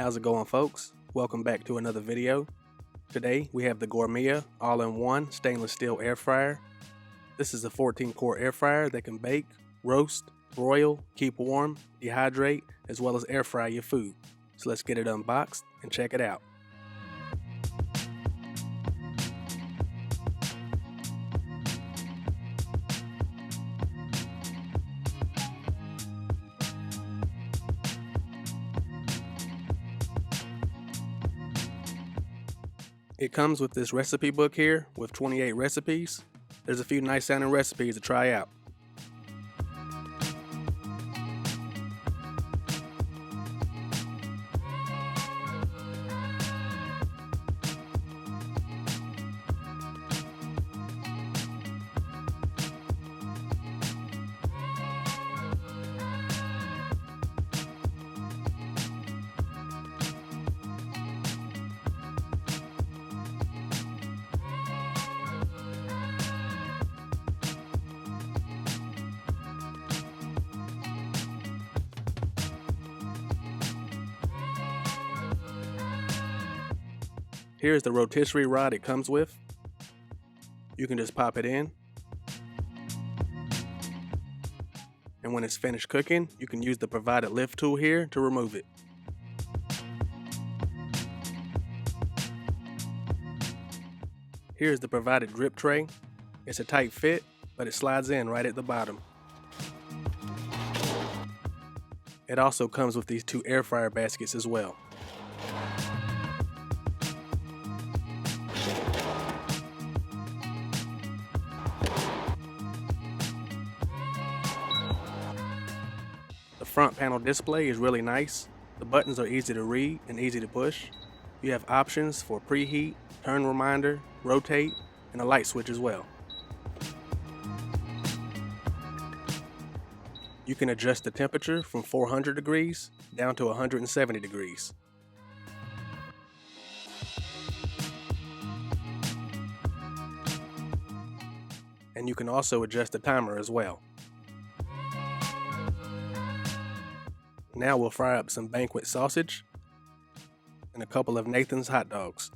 How's it going, folks? Welcome back to another video. Today we have the Gourmia all-in-one stainless steel air fryer. This is a 14-quart air fryer that can bake, roast, broil, keep warm, dehydrate, as well as air fry your food. So let's get it unboxed and check it out. It comes with this recipe book here with 28 recipes. There's a few nice sounding recipes to try out. Here's the rotisserie rod it comes with. You can just pop it in. And when it's finished cooking, you can use the provided lift tool here to remove it. Here's the provided drip tray. It's a tight fit, but it slides in right at the bottom. It also comes with these two air fryer baskets as well. The front panel display is really nice. The buttons are easy to read and easy to push. You have options for preheat, turn reminder, rotate, and a light switch as well. You can adjust the temperature from 400 degrees down to 170 degrees. And you can also adjust the timer as well. Now we'll fry up some banquet sausage and a couple of Nathan's hot dogs.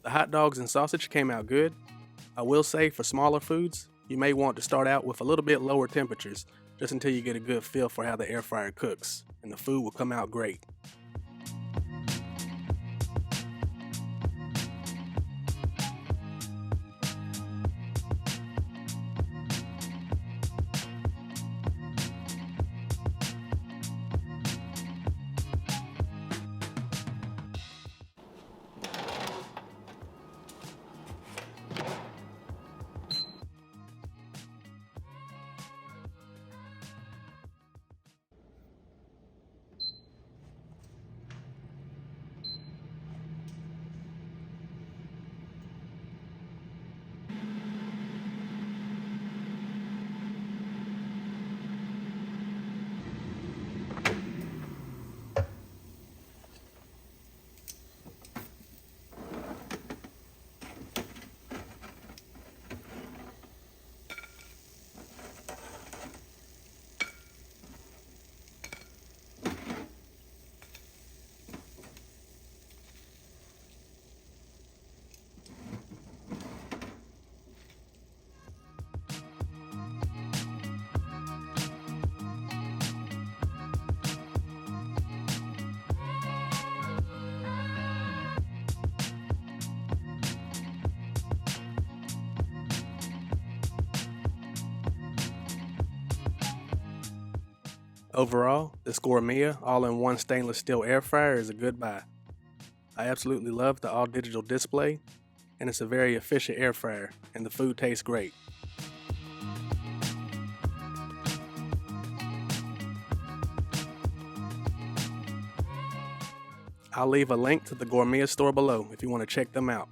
The hot dogs and sausage came out good. I will say for smaller foods, you may want to start out with a little bit lower temperatures just until you get a good feel for how the air fryer cooks, and the food will come out great. Overall, this Gourmia all-in-one stainless steel air fryer is a good buy. I absolutely love the all-digital display, and it's a very efficient air fryer, and the food tastes great. I'll leave a link to the Gourmia store below if you want to check them out.